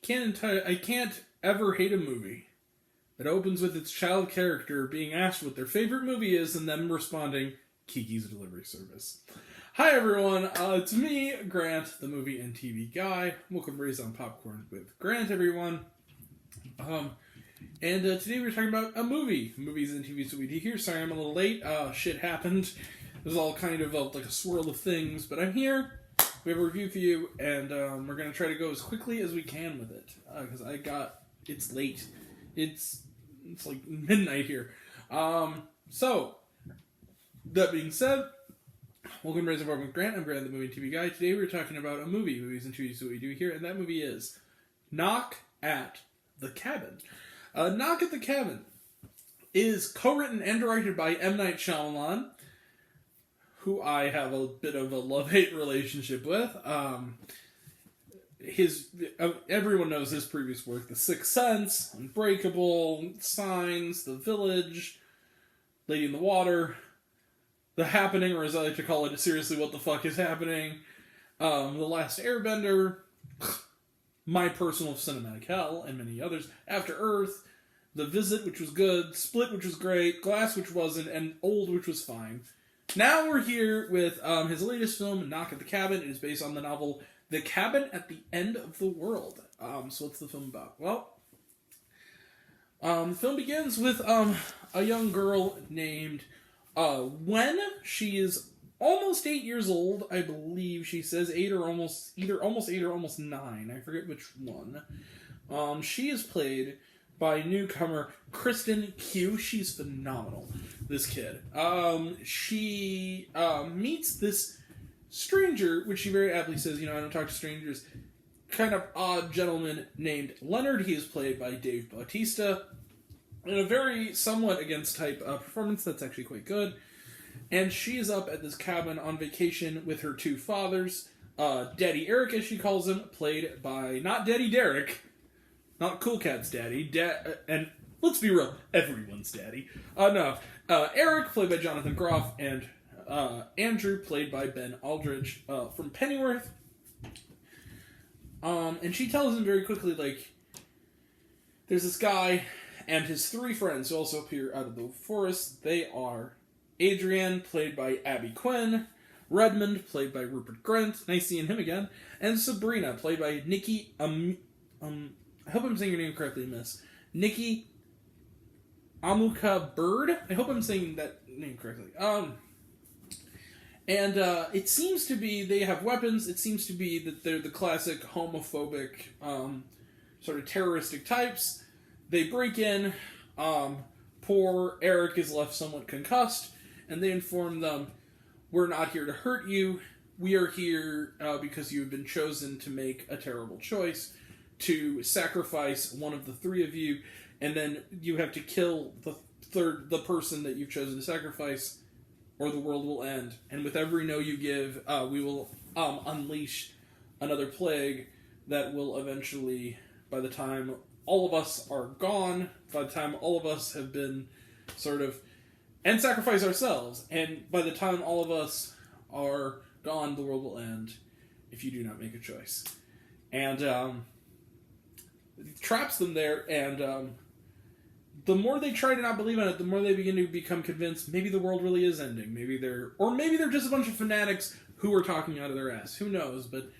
I can't ever hate a movie that opens with its child character being asked what their favorite movie is and them responding, Kiki's Delivery Service. Hi everyone, it's me, Grant, the movie and TV guy. Welcome to Raised on Popcorn with Grant, everyone. Today we're talking about a movie. Movies and TVs that we do here. Sorry I'm a little late. Shit happened. It was all kind of like a swirl of things, but I'm here. We have a review for you, and we're going to try to go as quickly as we can with it. Because it's late. It's like midnight here. So, that being said, welcome to Raised on Popcorn with Grant. I'm Grant, the movie and TV guy. Today we're talking about a movie, movies and TVs that we do here, and that movie is Knock at the Cabin. Knock at the Cabin is co-written and directed by M. Night Shyamalan, who I have a bit of a love-hate relationship with. Everyone knows his previous work: The Sixth Sense, Unbreakable, Signs, The Village, Lady in the Water, The Happening, or as I like to call it, seriously, what the fuck is happening? The Last Airbender, My Personal Cinematic Hell, and many others. After Earth, The Visit, which was good, Split, which was great, Glass, which wasn't, and Old, which was fine. Now we're here with his latest film, Knock at the Cabin. It is based on the novel The Cabin at the End of the World. So what's the film about? Well, the film begins with a young girl named Wen. She is almost 8 years old, I believe she says. Almost 8 or almost 9. I forget which one. She is played by newcomer Kristen Q. She's phenomenal, this kid. She meets this stranger, which she very aptly says, I don't talk to strangers, kind of odd gentleman named Leonard. He is played by Dave Bautista in a very somewhat against type performance that's actually quite good. And she is up at this cabin on vacation with her two fathers. Daddy Eric, as she calls him, played by not Daddy Derek, not Cool Cat's daddy, and let's be real, everyone's daddy. Eric, played by Jonathan Groff, and Andrew, played by Ben Aldridge from Pennyworth. And she tells him very quickly, there's this guy and his three friends who also appear out of the forest. They are Adrienne, played by Abby Quinn, Redmond, played by Rupert Grint, nice seeing him again, and Sabrina, played by Nikki, I hope I'm saying your name correctly, miss. Nikki Amuka Bird? I hope I'm saying that name correctly. It seems to be they have weapons. It seems to be that they're the classic homophobic, sort of terroristic types. They break in. Poor Eric is left somewhat concussed, and they inform them, "We're not here to hurt you. We are here because you have been chosen to make a terrible choice, to sacrifice one of the three of you, and then you have to kill the person that you've chosen to sacrifice, or the world will end. And with every no you give, we will unleash another plague that will eventually, by the time all of us are gone, by the time all of us have been and sacrifice ourselves, and by the time all of us are gone, the world will end if you do not make a choice." And traps them there, and the more they try to not believe in it, the more they begin to become convinced maybe the world really is ending. Maybe they're just a bunch of fanatics who are talking out of their ass. Who knows? But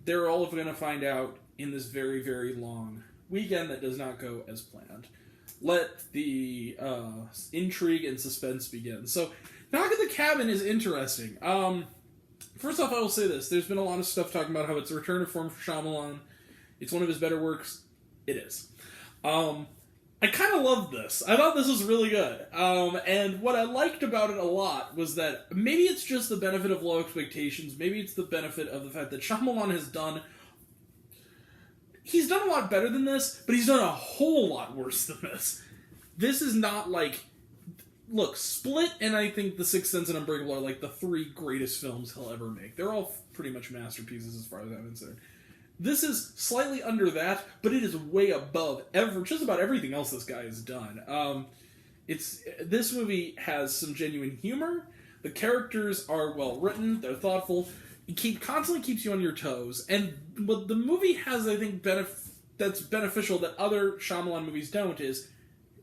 they're all going to find out in this very, very long weekend that does not go as planned. Let the intrigue and suspense begin. So, Knock at the Cabin is interesting. First off, I will say this. There's been a lot of stuff talking about how it's a return to form for Shyamalan. It's one of his better works. It is. I kind of loved this. I thought this was really good. And what I liked about it a lot was that maybe it's just the benefit of low expectations. Maybe it's the benefit of the fact that Shyamalan has done... He's done a lot better than this, but he's done a whole lot worse than this. This is not like... Look, Split and I think The Sixth Sense and Unbreakable are like the three greatest films he'll ever make. They're all pretty much masterpieces as far as I'm concerned. This is slightly under that, but it is way above just about everything else this guy has done. This movie has some genuine humor. The characters are well written. They're thoughtful. It constantly keeps you on your toes. And what the movie has, I think, that's beneficial that other Shyamalan movies don't is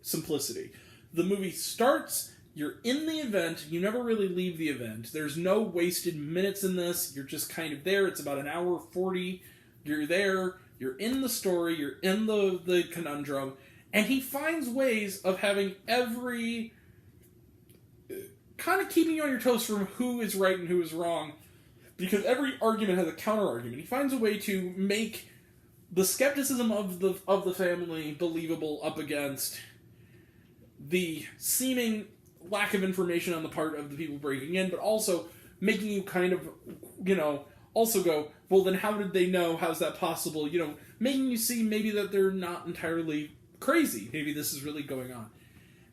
simplicity. The movie starts, you're in the event, you never really leave the event. There's no wasted minutes in this, you're just kind of there. It's about an hour 40, you're there, you're in the story, you're in the conundrum, and he finds ways of having every... kind of keeping you on your toes from who is right and who is wrong, because every argument has a counter-argument. He finds a way to make the skepticism of the family believable up against the seeming lack of information on the part of the people breaking in, but also making you kind of, also go, well, then how did they know? How's that possible? Making you see maybe that they're not entirely crazy. Maybe this is really going on.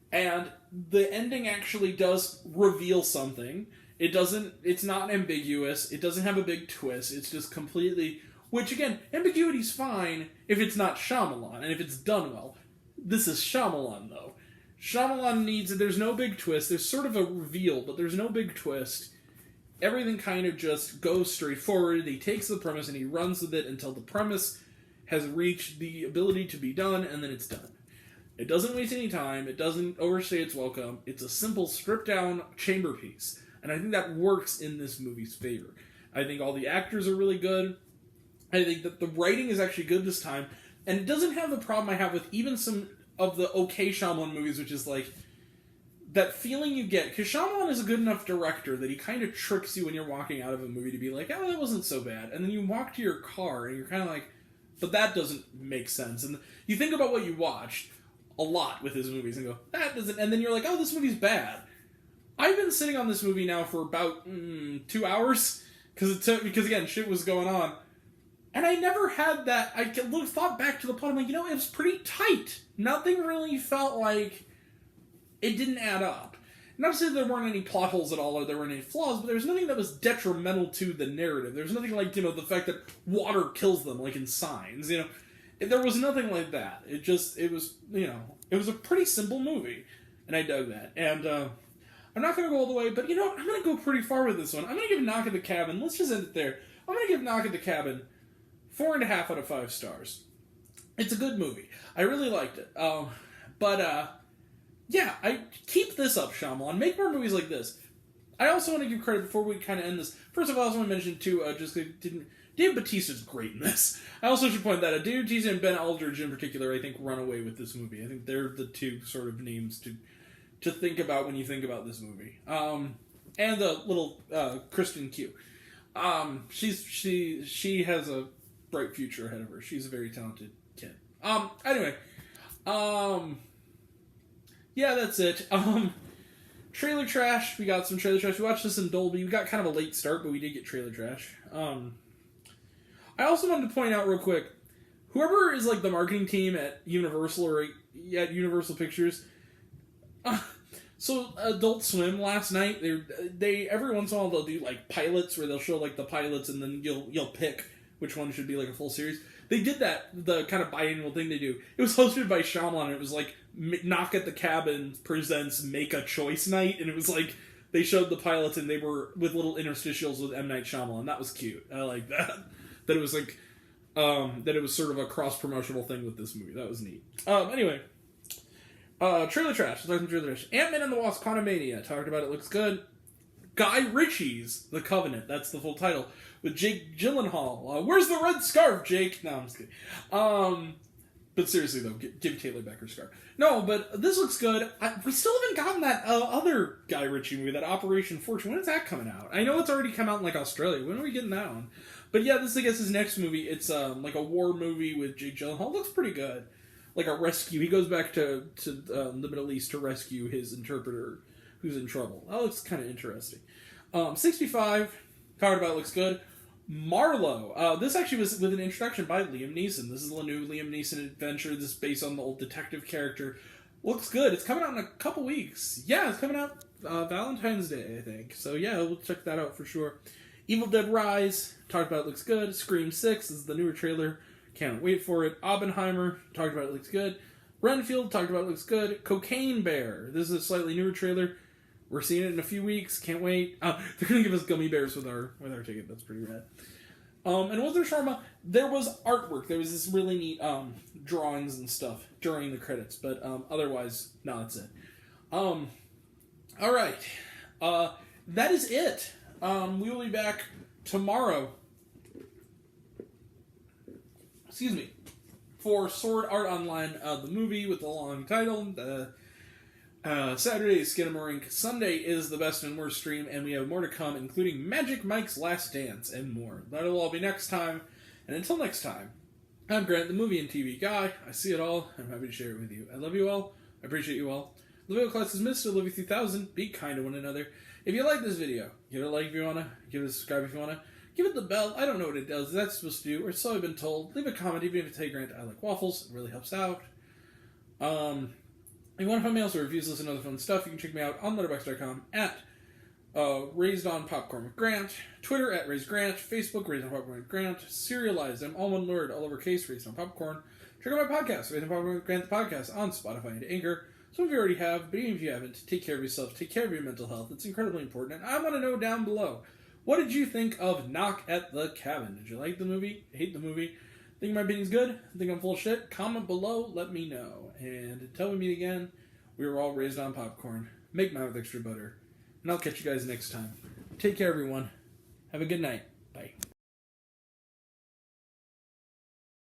And the ending actually does reveal something. It's not ambiguous. It doesn't have a big twist. It's just completely, which again, ambiguity's fine if it's not Shyamalan and if it's done well. This is Shyamalan though. Shyamalan there's no big twist. There's sort of a reveal, but there's no big twist. Everything kind of just goes straight forward. He takes the premise and he runs with it until the premise has reached the ability to be done, and then it's done. It doesn't waste any time. It doesn't overstay its welcome. It's a simple, stripped-down chamber piece. And I think that works in this movie's favor. I think all the actors are really good. I think that the writing is actually good this time. And it doesn't have the problem I have with even some of the okay Shyamalan movies, which is like that feeling you get. Because Shyamalan is a good enough director that he kind of tricks you when you're walking out of a movie to be like, oh, that wasn't so bad. And then you walk to your car and you're kind of like, but that doesn't make sense. And you think about what you watched a lot with his movies and go, that doesn't, and then you're like, oh, this movie's bad. I've been sitting on this movie now for about 2 hours, because again, shit was going on, and I never had that. I thought back to the plot, I'm like, it was pretty tight. Nothing really felt like it didn't add up. Not to say there weren't any plot holes at all, or there weren't any flaws, but there was nothing that was detrimental to the narrative. There was nothing like, the fact that water kills them, like in Signs, There was nothing like that. It was a pretty simple movie. And I dug that. And I'm not going to go all the way, but I'm going to go pretty far with this one. I'm going to give Knock at the Cabin, let's just end it there. I'm going to give Knock at the Cabin 4.5 out of 5 stars. It's a good movie. I really liked it. Yeah, I keep this up, Shyamalan. Make more movies like this. I also want to give credit before we kind of end this. First of all, I also want to mention, too, Dave Bautista's great in this. I also should point that out. Dave Bautista and Ben Aldridge in particular, I think, run away with this movie. I think they're the two sort of names to think about when you think about this movie. And the little Kristen Q. She has a bright future ahead of her. She's a very talented kid. Anyway. Yeah, that's it. Trailer trash. We got some trailer trash. We watched this in Dolby. We got kind of a late start, but we did get trailer trash. I also wanted to point out real quick, whoever is like the marketing team at Universal or at Universal Pictures, so Adult Swim last night, they every once in a while they'll do like pilots where they'll show like the pilots and then you'll pick which one should be like a full series. They did that, the kind of biannual thing they do. It was hosted by Shyamalan, and it was like Knock at the Cabin presents Make a Choice Night, and it was like they showed the pilots and they were with little interstitials with M. Night Shyamalan. That was cute. I like that. That it was like, that it was sort of a cross-promotional thing with this movie. That was neat. Anyway. Trailer trash. Let's talk some trailer trash. Ant-Man and the Wasp: Quantumania. Talked about it. Looks good. Guy Ritchie's The Covenant. That's the full title. With Jake Gyllenhaal. Where's the red scarf, Jake? No, I'm just kidding. But seriously, though, give Taylor back her scarf. No, but this looks good. We still haven't gotten that other Guy Ritchie movie, that Operation Fortune. When is that coming out? I know it's already come out in, like, Australia. When are we getting that one? But yeah, this, I guess, his next movie. It's, like, a war movie with Jake Gyllenhaal. Looks pretty good. Like a rescue. He goes back to the Middle East to rescue his interpreter who's in trouble. That looks kind of interesting. 65. Talked about it, looks good. Marlowe. This actually was with an introduction by Liam Neeson. This is the new Liam Neeson adventure. This is based on the old detective character. Looks good. It's coming out in a couple weeks. Yeah, it's coming out Valentine's Day, I think. So yeah, we'll check that out for sure. Evil Dead Rise. Talked about it, looks good. Scream 6 is the newer trailer. Can't wait for it. Oppenheimer. Talked about it, looks good. Renfield. Talked about it, looks good. Cocaine Bear. This is a slightly newer trailer. We're seeing it in a few weeks. Can't wait. They're going to give us gummy bears with our ticket. That's pretty rad. And was there shawarma? There was artwork. There was this really neat drawings and stuff during the credits, but otherwise, no, that's it. All right. That is it. We will be back tomorrow. Excuse me. For Sword Art Online, the movie with the long title. Saturday is Skinamarink. Sunday is the best and worst stream, and we have more to come, including Magic Mike's Last Dance and more. That'll all be next time. And until next time, I'm Grant, the movie and TV guy. I see it all. I'm happy to share it with you. I love you all. I appreciate you all. Livio class is missed. I love you 3000. Be kind to one another. If you like this video, give it a like if you wanna. Give it a subscribe if you wanna. Give it the bell. I don't know what it does. That's supposed to do, or so I've been told. Leave a comment, even if it's, hey Grant, I like waffles. It really helps out. If you want to find me else or reviews, listen to other fun stuff, you can check me out on letterboxd.com at Raised on Popcorn with Grant, Twitter at Raised Grant, Facebook Raised on Popcorn with Grant, Serialized, I'm all one word, all lowercase, Raised on Popcorn. Check out my podcast, Raised on Popcorn with Grant, the podcast, on Spotify and Anchor. Some of you already have, but even if you haven't, take care of yourself, take care of your mental health. It's incredibly important, and I want to know down below, what did you think of Knock at the Cabin? Did you like the movie? Hate the movie? Think my opinion's good? Think I'm full of shit? Comment below, let me know. And until we meet again, we were all raised on popcorn. Make mine with extra butter. And I'll catch you guys next time. Take care, everyone. Have a good night. Bye.